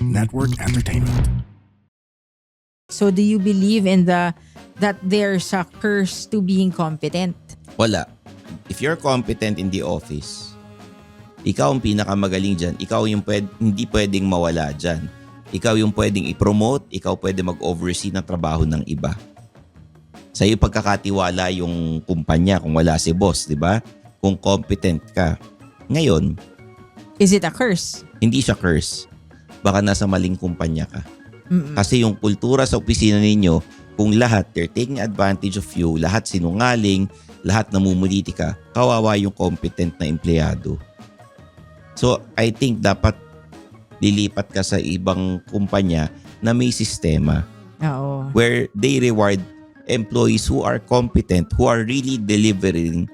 Network Entertainment. So do you believe in that there's a curse to being competent? Wala. If you're competent in the office, ikaw ang pinakamagaling dyan. Ikaw yung hindi pwedeng mawala dyan. Ikaw yung pwedeng i-promote. Ikaw pwede mag-oversee ng trabaho ng iba. Sa iyo pagkakatiwala yung kumpanya kung wala si boss, di ba? Kung competent ka. Ngayon, is it a curse? Hindi siya curse. Baka nasa maling kumpanya ka. Mm-mm. Kasi yung kultura sa opisina ninyo, kung lahat, they're taking advantage of you, lahat sinungaling, lahat namumuliti ka, kawawa yung competent na empleyado. So, I think dapat lilipat ka sa ibang kumpanya na may sistema Oo. where they reward employees who are competent, who are really delivering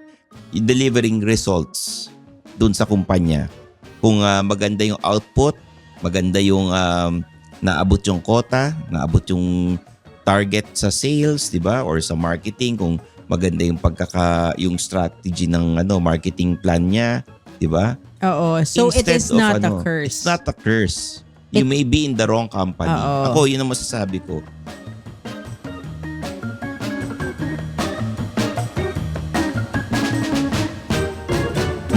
results dun sa kumpanya. Kung maganda yung output, maganda yung naabot yung quota, naabot yung target sa sales, 'di ba? Or sa marketing, kung maganda yung yung strategy ng marketing plan niya, 'di ba? Oo. So it is not a curse. It's not a curse. You may be in the wrong company. Oo. Ako, yun ang masasabi ko.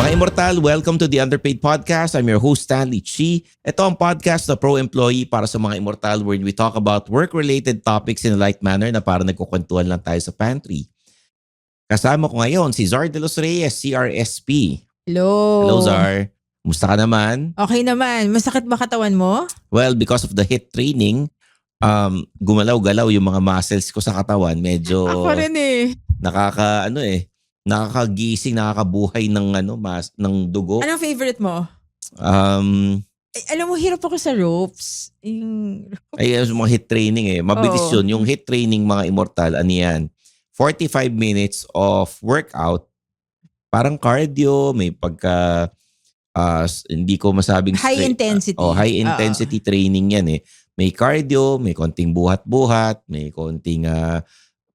Mga Immortal, welcome to the Underpaid Podcast. I'm your host, Stanley Chi. Ito ang podcast na pro-employee para sa mga Immortal where we talk about work-related topics in a light manner na parang nagkukwentuhan lang tayo sa pantry. Kasama ko ngayon si Zar de los Reyes, CRSP. Hello. Hello, Zar. Musta ka naman? Okay naman. Masakit ba katawan mo? Well, because of the HIIT training, gumalaw-galaw yung mga muscles ko sa katawan. Medyo Ako rin eh. nakakagising, nakakabuhay ng ng dugo. Anong favorite mo? Alam mo, hirap ako sa ropes. Ay, yung mga HIIT training mabilis Oo. yun. Yung HIIT training, mga Immortal, yan? 45 minutes of workout. Parang cardio, may pagka hindi ko masabing High intensity. high intensity training yan May cardio, may konting buhat-buhat, may konting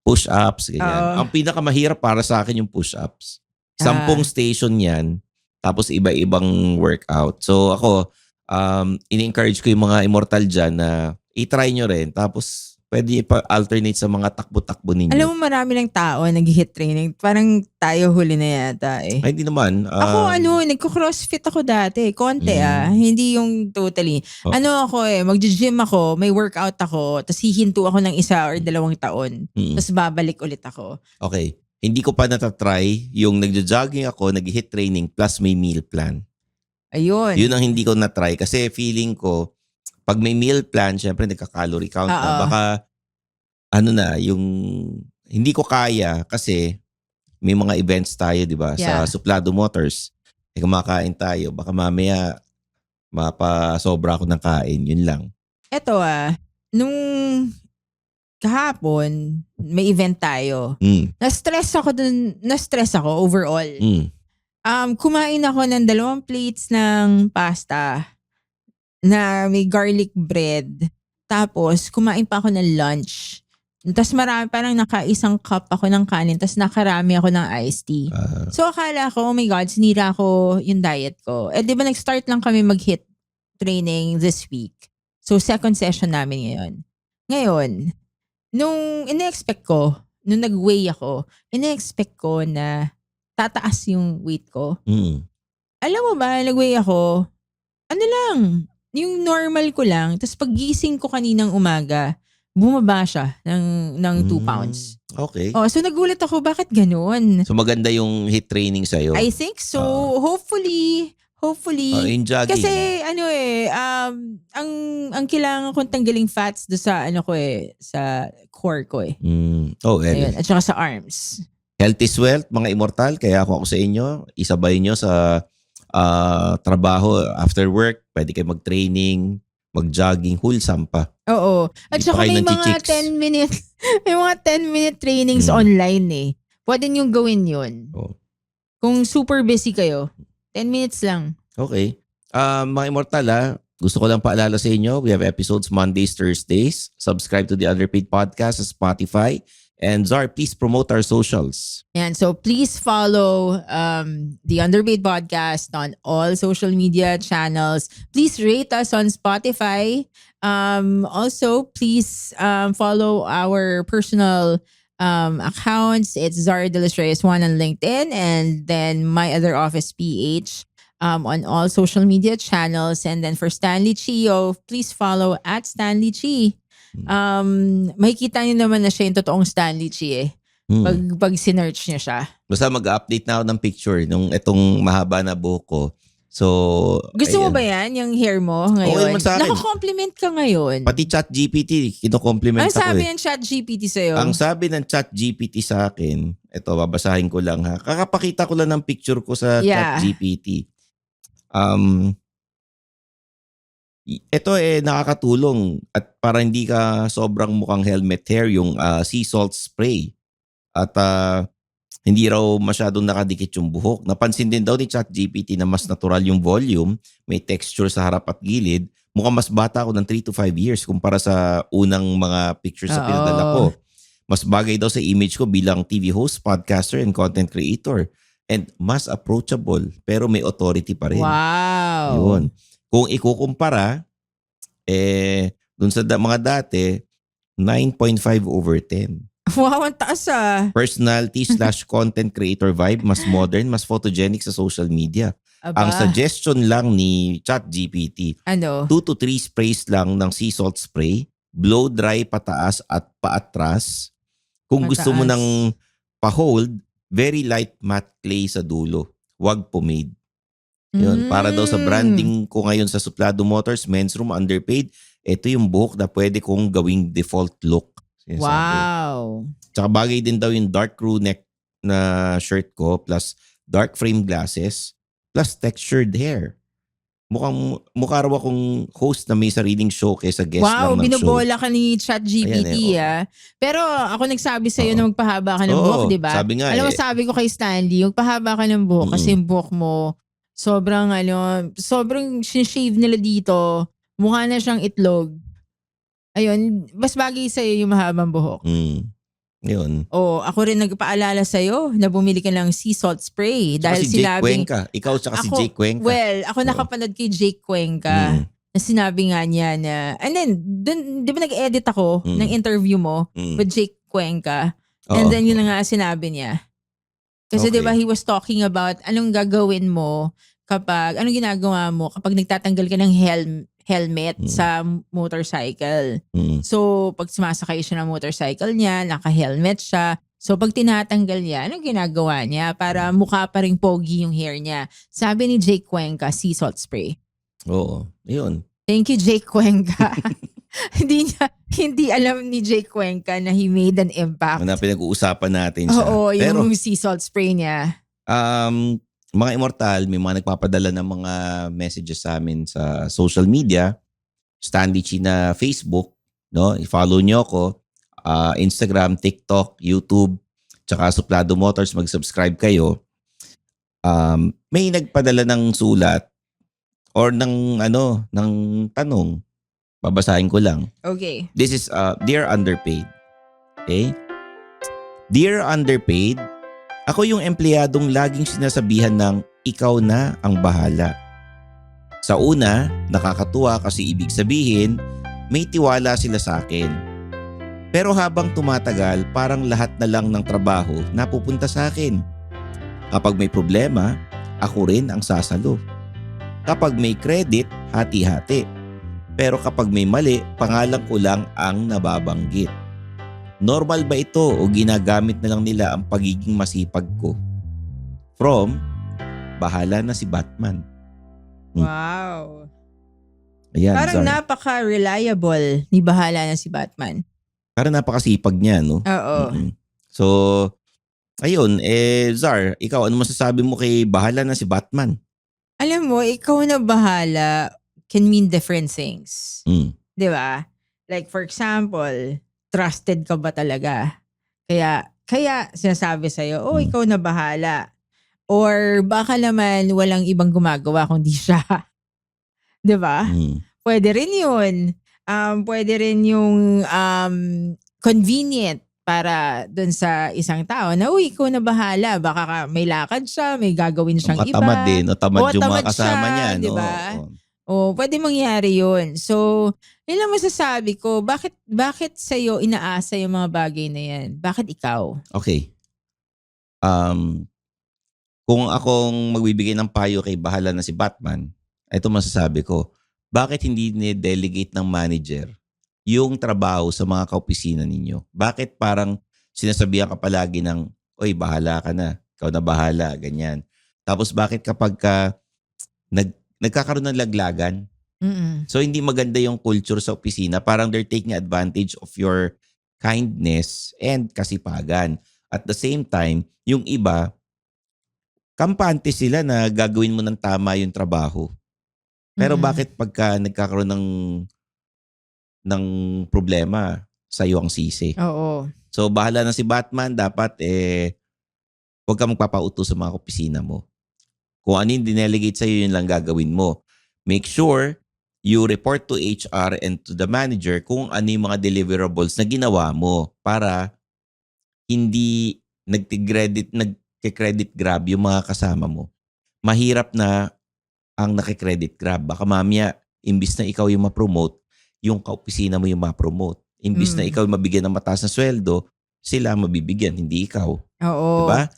push-ups, ganyan. Ang pinakamahirap para sa akin yung push-ups. 10 station yan, tapos iba-ibang workout. So ako, ini-encourage ko yung mga Immortal dyan na i-try nyo rin. Tapos pwede pa-alternate sa mga takbo-takbo ninyo. Alam mo, marami ng tao nag-HIIT training. Parang tayo huli na yata eh. Ay, hindi naman. Ako nagko-crossfit ako dati. Konti Hindi yung totally. Ako magji-gym ako, may workout ako, tapos hihinto ako ng 1 or 2 taon. Tapos babalik ulit ako. Okay. Hindi ko pa natatry yung nagja-jogging ako, nag-HIIT training plus may meal plan. Ayun. Yun ang hindi ko na-try kasi feeling ko pag may meal plan, syempre nagka-calorie count na. Baka yung hindi ko kaya kasi may mga events tayo, 'di ba? Yeah. Sa Suplado Motors. Kumakain tayo, baka mamaya mapasobra ako ng kain, yun lang. Eto nung kahapon, may event tayo. Na-stress ako overall. Kumain ako ng 2 plates ng pasta na may garlic bread. Tapos, kumain pa ako ng lunch. Tapos parang naka-1 cup ako ng kanin. Tapos nakarami ako ng iced tea. So, akala ko, oh my God, sinira ko yung diet ko. Di ba nag-start lang kami mag-HIIT training this week. So, 2nd session namin ngayon. Nung nag-weigh ako, ine-expect ko na tataas yung weight ko. Alam mo ba, nag-weigh ako, yung normal ko lang. Tapos paggising ko kaninang umaga, bumaba siya ng 2 pounds. Okay. So nagulat ako, bakit ganun? So maganda yung HIIT training sa'yo. I think so. Hopefully. In jogging. Kasi ang kailangan kong tanggaling fats do sa sa core ko Ayun, at saka sa arms. Health is wealth, mga Immortal. Kaya ako sa inyo, isabay nyo sa trabaho after work. Pwede kayo mag-training, mag-jogging, wholesome pa. Oo. At Hindi saka pa kayo may mga nanchichicks. 10-minute trainings online Pwede niyong gawin yun. Kung super busy kayo, 10 minutes lang. Okay. Mga Immortal gusto ko lang paalala sa inyo, we have episodes Mondays, Thursdays. Subscribe to the Underpaid Podcast sa Spotify And Zar, please promote our socials. And so please follow the Underpaid Podcast on all social media channels. Please rate us on Spotify. Also, please follow our personal accounts. It's Zara De Los Reyes 1 on LinkedIn, and then My Other Office PH on all social media channels. And then for Stanley Chio, please follow at Stanley Chi. Makikita niyo naman na siya yung totoong Stanley Chi pag sinearch niya siya. Basta mag-update na ako ng picture nung itong mahaba na buhok ko. So, gusto mo ba yan, yung hair mo ngayon? Okay, naka-compliment ka ngayon. Pati ChatGPT, kino-compliment ako. Ang sabi ng ChatGPT sa'yo? Ang sabi ng ChatGPT sa akin, ito, babasahin ko lang ha. Kakapakita ko lang ng picture ko sa ChatGPT. Ito nakakatulong at para hindi ka sobrang mukhang helmet hair yung sea salt spray at hindi raw masyadong nakadikit yung buhok. Napansin din daw ni ChatGPT na mas natural yung volume, may texture sa harap at gilid. Mukhang mas bata ako ng 3 to 5 years kumpara sa unang mga pictures na pinadala ko. Mas bagay daw sa image ko bilang TV host, podcaster, and content creator. And mas approachable pero may authority pa rin. Wow! Yun. Kung ikukumpara, dun sa mga dati, 9.5/10. Wow, ang taas Personality/content creator vibe, mas modern, mas photogenic sa social media. Aba. Ang suggestion lang ni ChatGPT, 2 to 3 sprays lang ng sea salt spray, blow dry pataas at paatras. Kung gusto mo ng pa-hold, very light matte clay sa dulo. Huwag pomade. Yun, para daw sa branding ko ngayon sa Suplado Motors, Men's Room, Underpaid, ito yung buhok na pwede kong gawing default look. Sinasabi. Wow! Tsaka bagay din daw yung dark crew neck na shirt ko plus dark frame glasses plus textured hair. Mukha raw akong host na may sariling show kaysa guest lang ng show. Wow, binobola ka ni ChatGPT Pero ako nagsabi sa'yo na magpahaba ka ng buhok, di ba? Sabi nga Alam mo, sabi ko kay Stanley, magpahaba ka ng buhok kasi yung buhok mo sobrang sinishave nila dito. Mukha na siyang itlog. Ayun, mas bagay sa'yo yung mahabang buhok. Yun. Ako rin nagpaalala sa'yo na bumili ka ng sea salt spray. Tsaka dahil si Jake Cuenca. Ikaw tsaka si Jake Cuenca. Well, ako nakapanood kay Jake Cuenca. Na sinabi nga niya na, and then, dun, di ba nag-edit ako ng interview mo with Jake Cuenca? And then yun na nga sinabi niya. Kasi di ba he was talking about anong gagawin mo anong ginagawa mo kapag nagtatanggal ka ng helmet sa motorcycle. So, pag sumasakay siya ng motorcycle niya, naka-helmet siya. So, pag tinatanggal niya, anong ginagawa niya para mukha pa rin pogi yung hair niya? Sabi ni Jake Cuenca, sea salt spray. Oo, yun. Thank you, Jake Cuenca. Hindi alam ni Jake Cuenca na he made an impact. Na pinag-uusapan natin siya. Oo, yung sea salt spray niya. Mga immortal, may mga nagpapadala ng mga messages sa amin sa social media. Stanley Chi na Facebook, no? I-follow nyo ako. Instagram, TikTok, YouTube, tsaka Suplado Motors, mag-subscribe kayo. May nagpadala ng sulat or ng tanong. Babasahin ko lang. Okay. This is Dear Underpaid. Okay? Dear Underpaid, ako yung empleyadong laging sinasabihan ng ikaw na ang bahala. Sa una, nakakatuwa kasi ibig sabihin, may tiwala sila sa akin. Pero habang tumatagal, parang lahat na lang ng trabaho napupunta sa akin. Kapag may problema, ako rin ang sasalo. Kapag may credit, hati-hati. Pero kapag may mali, pangalan ko lang ang nababanggit. Normal ba ito o ginagamit na lang nila ang pagiging masipag ko? From, bahala na si Batman. Wow. Ayan, parang napaka-reliable ni bahala na si Batman. Parang napakasipag niya, no? Oo. So, ayun, Zar, ikaw, ano masasabi mo kay bahala na si Batman? Alam mo, ikaw na bahala can mean different things. Di ba? Like for example, trusted ka ba talaga? Kaya sinasabi sa'yo, ikaw na bahala. Or baka naman walang ibang gumagawa kundi siya. Di ba? Pwede rin yun. Pwede rin yung convenient para dun sa isang tao na, uy, ikaw na bahala. Baka may lakad siya, may gagawin siyang iba. Tamad din. O tamad yung mga tamad kasama siya, niya. di ba? Pwede mangyari yun. So, yun lang masasabi ko. Bakit sa'yo inaasa yung mga bagay na yan? Bakit ikaw? Okay. Kung akong magbibigay ng payo kay bahala na si Batman, ito masasabi ko, bakit hindi ni-delegate ng manager yung trabaho sa mga kaopisina ninyo? Bakit parang sinasabihan ka palagi ng, oy, bahala ka na. Ikaw na bahala, ganyan. Tapos bakit kapag nagkakaroon ng laglagan? Mm-mm. So hindi maganda yung culture sa opisina. Parang they're taking advantage of your kindness and kasipagan. At the same time, yung iba, kampante sila na gagawin mo ng tama yung trabaho. Pero bakit pagka nagkakaroon ng problema, sa'yo ang sisi? Oo. So bahala na si Batman, dapat huwag ka magpapautos sa mga opisina mo. Kung ano yung dinelegate sa'yo, yun lang gagawin mo. Make sure you report to HR and to the manager kung ano yung mga deliverables na ginawa mo para hindi nagki-credit grab yung mga kasama mo. Mahirap na ang nakikredit grab. Baka mamaya, imbis na ikaw yung ma-promote, yung kaopisina mo yung ma-promote. Imbis na ikaw mabigyan ng mataas na sweldo, sila mabibigyan, hindi ikaw. Oo. Diba?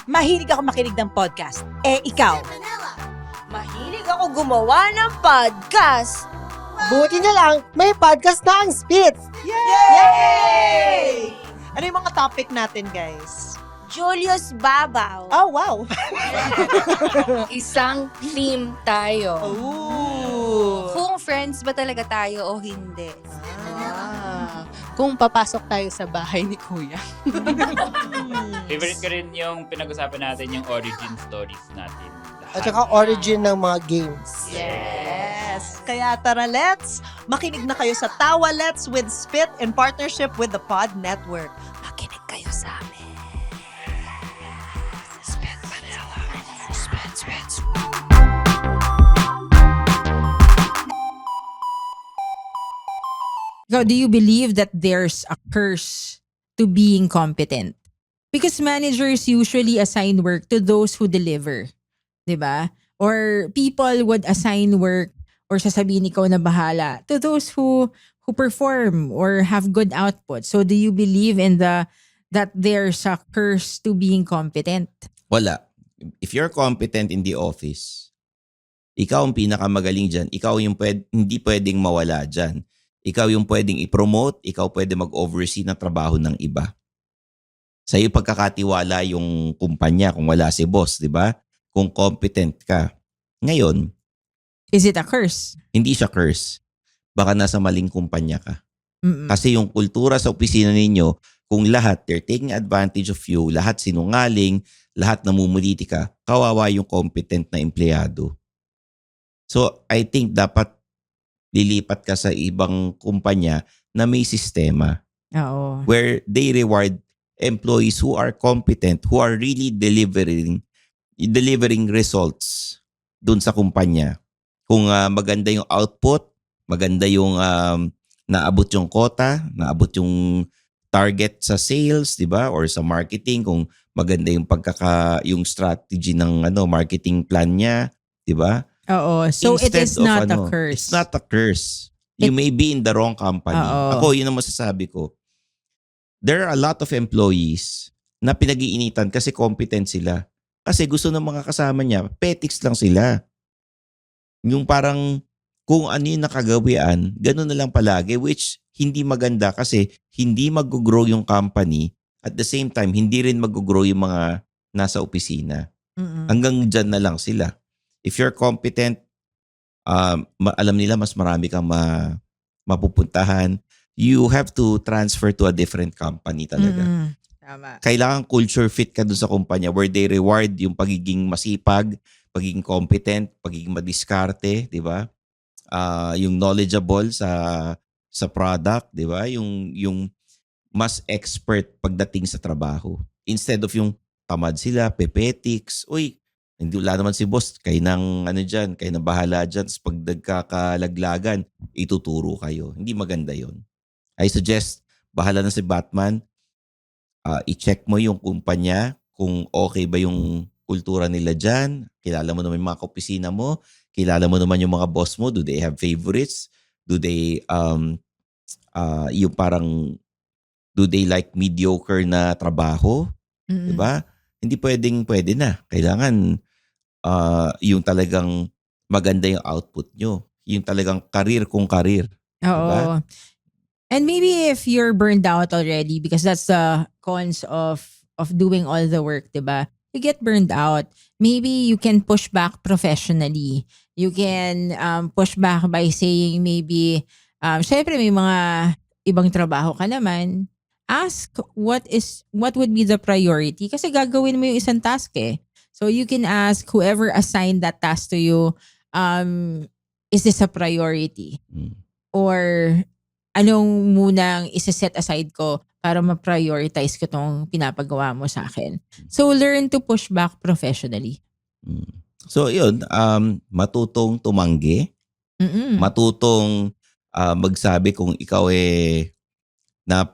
Mahilig ako makinig ng podcast. Ikaw? Mahilig ako gumawa ng podcast. Buti na lang, may podcast na ang Spits! Yay! Ano yung mga topic natin, guys? Julius Babaw. Oh, wow! Isang team tayo. Ooh. Kung friends ba talaga tayo o hindi. Kung papasok tayo sa bahay ni Kuya. Favorite ko rin yung pinag-usapan natin yung origin stories natin. At saka origin ng mga games. Yes! Kaya tara, let's makinig na kayo sa Tawa Let's with Spit in partnership with the Pod Network. Makinig kayo sa amin. Spit Manila. Spit. So, do you believe that there's a curse to being competent? Because managers usually assign work to those who deliver. Diba? Or people would assign work or sasabihin ikaw na bahala to those who perform or have good output. So do you believe in that there's a curse to being competent? Wala. If you're competent in the office, ikaw ang pinakamagaling dyan. Ikaw yung hindi pwedeng mawala dyan. Ikaw yung pwedeng i-promote. Ikaw pwede mag-oversee ng trabaho ng iba. Sa iyo pagkakatiwala yung kumpanya kung wala si boss, di ba? Kung competent ka. Ngayon, is it a curse? Hindi siya curse. Baka nasa maling kumpanya ka. Mm-mm. Kasi yung kultura sa opisina ninyo, kung lahat, they're taking advantage of you, lahat sinungaling, lahat namumuliti ka, kawawa yung competent na empleyado. So, I think dapat lilipat ka sa ibang kumpanya na may sistema. Oo. Where they reward employees who are competent, who are really delivering results dun sa kumpanya. Kung maganda yung output, maganda yung naabot yung quota, naabot yung target sa sales, di ba? Or sa marketing, kung maganda yung yung strategy ng marketing plan niya, di ba? Oo. So it is not a curse. It's not a curse. You may be in the wrong company. Ako, yun ang masasabi ko. There are a lot of employees na pinag-iinitan kasi competent sila. Kasi gusto ng mga kasama niya, petics lang sila. Yung parang kung ano yung nakagawian, gano'n na lang palagi, which hindi maganda kasi hindi mag-grow yung company, at the same time, hindi rin mag-grow yung mga nasa opisina. Mm-mm. Hanggang dyan na lang sila. If you're competent, alam nila mas marami kang mapupuntahan. You have to transfer to a different company talaga. Mm-mm. Tama. Kailangan culture fit ka dun sa kumpanya where they reward yung pagiging masipag, pagiging competent, pagiging madiskarte, di ba? Yung knowledgeable sa product, di ba? Yung mas expert pagdating sa trabaho. Instead of yung tamad sila, pepetics, uy, Hindi, wala naman si boss. Kayo nang ano dyan, kayo na bahala dyan. Tapos pag nagkakalaglagan, ituturo kayo. Hindi maganda yon. I suggest, bahala na si Batman, i-check mo yung kumpanya, kung okay ba yung kultura nila dyan. Kilala mo naman yung mga kaopisina mo. Kilala mo naman yung mga boss mo. Do they have favorites? Do they, yung parang, do they like mediocre na trabaho? Diba? Hindi pwede na. Kailangan yung talagang maganda yung output nyo. Yung talagang career kung career. Oo. Diba? And maybe if you're burned out already, because that's the cons of doing all the work, diba? You get burned out. Maybe you can push back professionally. You can push back by saying maybe, syempre may mga ibang trabaho ka naman. Ask what would be the priority kasi gagawin mo yung isang task eh. So you can ask whoever assigned that task to you, is this a priority? Or anong munang isa-set aside ko para ma-prioritize ko tong pinapagawa mo sa akin. So learn to push back professionally. So yun, matutong tumanggi, matutong magsabi kung ikaw na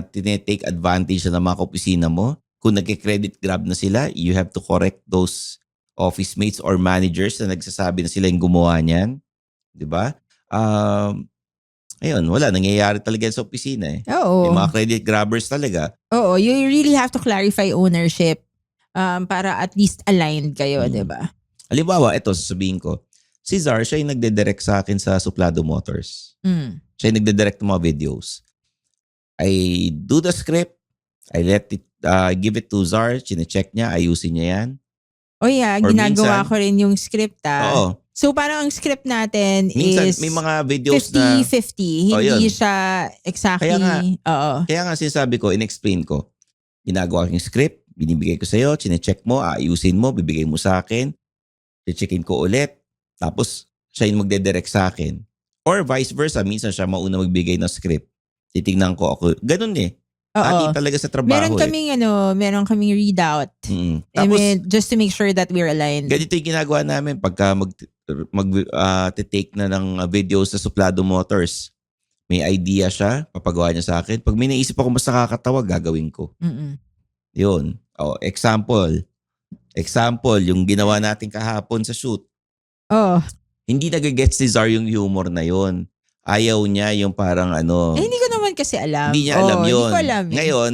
tinetake advantage na ng mga kaopisina mo. Kung nagke-credit grab na sila, you have to correct those office mates or managers na nagsasabi na sila yung gumawa niyan. Diba? Ayun, wala. Nangyayari talaga sa opisina eh. Oo. Yung mga credit grabbers talaga. Oo, you really have to clarify ownership para at least aligned kayo, diba? Halimbawa, ito, sasabihin ko, si Zar, siya yung nagde-direct sa akin sa Suplado Motors. Siya yung nagde-direct ng mga videos. I do the script, I let it, give it to Zar, chine-check niya, ayusin niya yan. O yeah, Or ginagawa minsan- ko rin yung script Oo. So parang ang script natin Minsan, is may mga videos na, 50-50. Oh, Hindi yun. siya exactly. Kaya nga. Oo. kaya nga sinasabi ko, in-explain ko, ginagawa ko yung script, binibigay ko sa'yo, chine-check mo, ayusin mo, bibigay mo sa akin, checkin ko ulit, tapos siya yung magde-direct sa akin. Or vice versa, minsan siya mauna magbigay ng script. Titignan ko ako. Ganun eh. Oo. Hati talaga sa trabaho Meron kaming readout. I Tapos, mean, just to make sure that we're aligned. ganito yung ginagawa namin pagka take na ng videos sa Suplado Motors. May idea siya, papagawa niya sa akin. Pag may naisip ako mas nakakatawa, gagawin ko. Yun. Example, yung ginawa natin kahapon sa shoot. Oh. Hindi nagagets ni Zar yung humor na yun. Ayaw niya yung parang Hindi ko naman kasi alam. hindi niya alam yun. Hindi ko alam. Ngayon,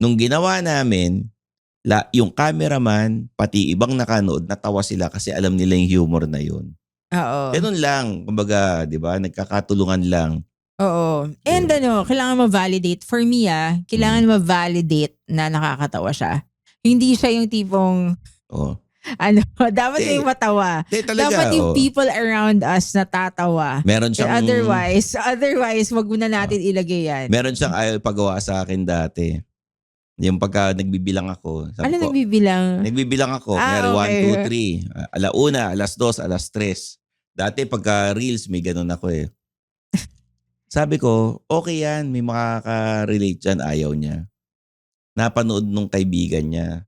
nung ginawa namin, yung cameraman, pati ibang nakanood, natawa sila kasi alam nila yung humor na yun. Oo. Ganun lang. Kumbaga, di ba? Nagkakatulungan lang. Oo. And kailangan ma-validate. For me, kailangan ma-validate na nakakatawa siya. Hindi siya yung tipong, Oh. dapat Eh, may matawa. Talaga, Dapat yung people around us natatawa. Meron siyang, Otherwise, wag muna natin ilagay yan. meron siyang ayaw ipagawa sa akin dati. Yung pagka nagbibilang ako. Sabi Ano ko, nagbibilang? Nagbibilang ako. Kaya Okay. 1, 2, 3. Alauna, alas 2, alas 3. Dati pagka reels, may ganun ako eh. Sabi ko, okay yan. May makaka-relate dyan. Ayaw niya. Napanood nung kaibigan niya.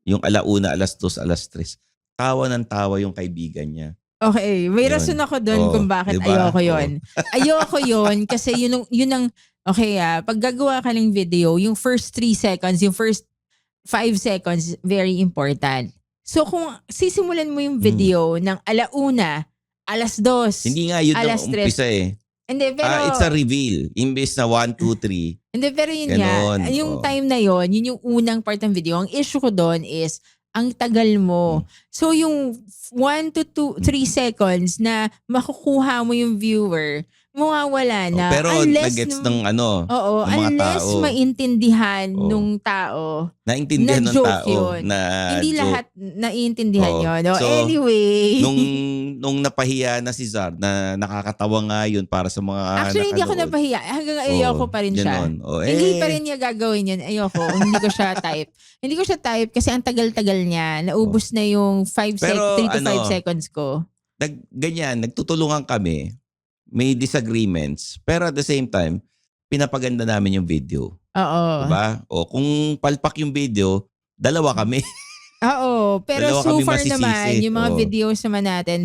Yung alauna, alas 2, alas 3. Tawa ng tawa yung kaibigan niya. Okay, may Yun. rason ako doon kung bakit diba? ayoko yun. Ayoko yun kasi yun ang, okay pag gagawa ka ng video, yung first 3 seconds, yung first 5 seconds, very important. So kung sisimulan mo yung video ng alauna, alas 2, Hindi nga yun alas ang 3. umpisa eh. Hindi, pero, It's a reveal. Imbes na 1, 2, 3. hindi, pero yun Ganon, nga, yung oo. time na yun yung unang part ng video. Ang issue ko doon is, ang tagal mo. So yung 1 to 3 seconds na makukuha mo yung viewer, mawawala na. Pero unless nagets nung- ng Oo, ng mga unless tao. maintindihan Oo. nung tao. Naintindihan ng Na-joke tao yun. na Hindi joke. lahat naiintindihan Oo. yun. No? So, Anyway. Nung napahiya na si Zar, na nakakatawa nga yun para sa mga Actually, hindi ako nakanood. napahiya. Hanggang ayoko pa rin siya. Ganon. Hindi pa rin niya gagawin yun. Ayoko. Hindi ko siya type. Hindi ko siya type kasi ang tagal-tagal niya. Naubos na yung 3 Pero, to 5 seconds ko. Ganyan, nagtutulungan kami. May disagreements. Pero at the same time, pinapaganda namin yung video. Oo. Diba? O kung palpak yung video, dalawa kami. Oo, pero Dalawa so kami far masisisi. naman, yung mga Oo. videos naman natin,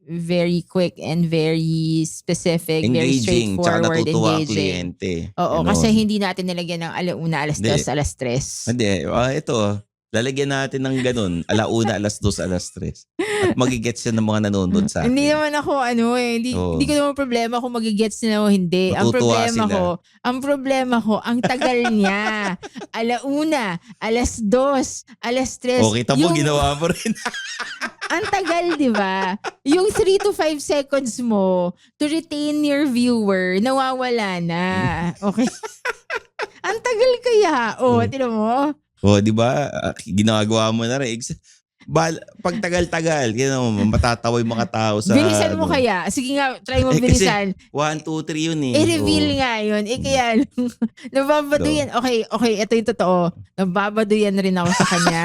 very quick and very specific, very Engaging. Tsaka straightforward, natutuwa ang engaging. kliyente. Oo, Ganon. kasi hindi natin nilagyan ng 1:00, 2:00, Hindi. 3:00. Hindi. Ito. Lalagyan natin ng ganun. 1:00, 2:00, 3:00. At magigets yan ng mga nanonood sa akin. Hindi naman ako hindi, Oo. hindi ko naman problema kung magigets nila o hindi. Matutuwa sila. Ang problema ko, ang tagal niya. 1:00, 2:00, 3:00. O, kita mo, ginawa mo rin. Ang tagal, di ba? Yung 3 to 5 seconds mo to retain your viewer, nawawala na. Okay? Ang tagal kaya. Tinan mo? O, di ba? Ginagawa mo na rin. Pag tagal-tagal, matatawa yung mga tao sa... Bilisan mo kaya. Sige nga, try mo Kasi bilisan. 1, 2, 3 yun eh. I-reveal nga yun. Kaya, nababaduyan. Okay, ito yung totoo. Nababaduyan rin ako sa kanya.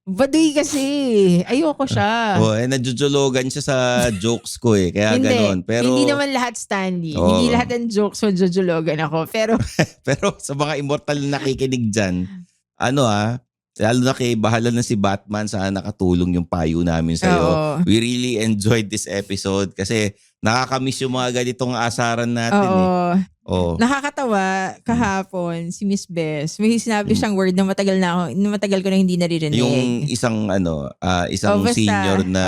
Baduy kasi. Ayoko siya. Nadjujologan siya sa jokes ko eh. Kaya Hindi. ganon. Pero, Hindi naman lahat Stanley. Oo. Hindi lahat ng jokes majujologan ako. Pero, pero sa mga immortal na nakikinig dyan, lalo na kay bahala na si Batman, sana nakatulong yung payo namin sa'yo. oo. We really enjoyed this episode kasi nakakamiss yung mga ganitong asaran natin eh. Oo. Oh. Nakakatawa, kahapon, si Miss Bess, may sinabi siyang word na matagal ko na hindi naririnig. Yung isang basta, senior na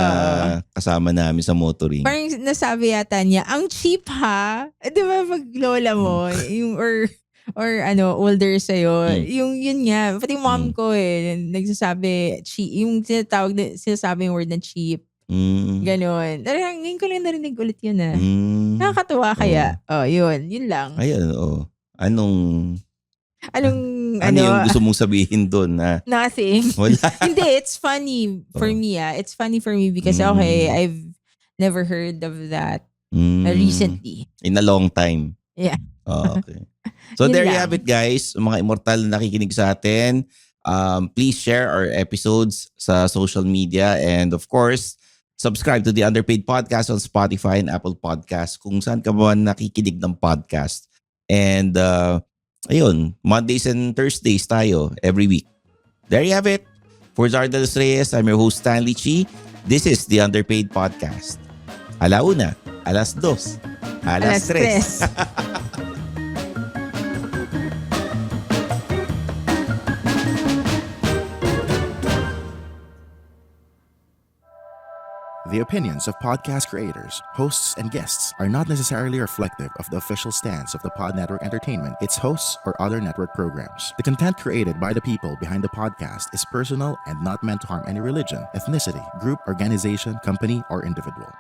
kasama namin sa motoring. Parang nasabi yata niya, ang cheap ha? Di ba pag lola mo, yung or older sa'yo, yung yun nga, pati mom ko nagsasabi, yung sinasabi yung word na cheap. Ganon. Ngayon ko lang narinig ulit yun Nakakatuwa kaya. Yun lang. Ayun, Anong Ano yung gusto mong sabihin doon? Nothing. Wala. Hindi, it's funny for me. It's funny for me because I've never heard of that recently. In a long time. Yeah. Okay. So Yun there you lang. have it, guys. Mga immortal na nakikinig sa atin. Please share our episodes sa social media and of course, subscribe to the Underpaid Podcast on Spotify and Apple Podcasts kung saan ka ba nakikinig ng podcast. And ayun, Mondays and Thursdays tayo every week. There you have it. For Zarda Los Reyes, I'm your host Stanley Chi. This is the Underpaid Podcast. 1:00, 2:00, 3:00. The opinions of podcast creators, hosts, and guests are not necessarily reflective of the official stance of the Pod Network Entertainment, its hosts, or other network programs. The content created by the people behind the podcast is personal and not meant to harm any religion, ethnicity, group, organization, company, or individual.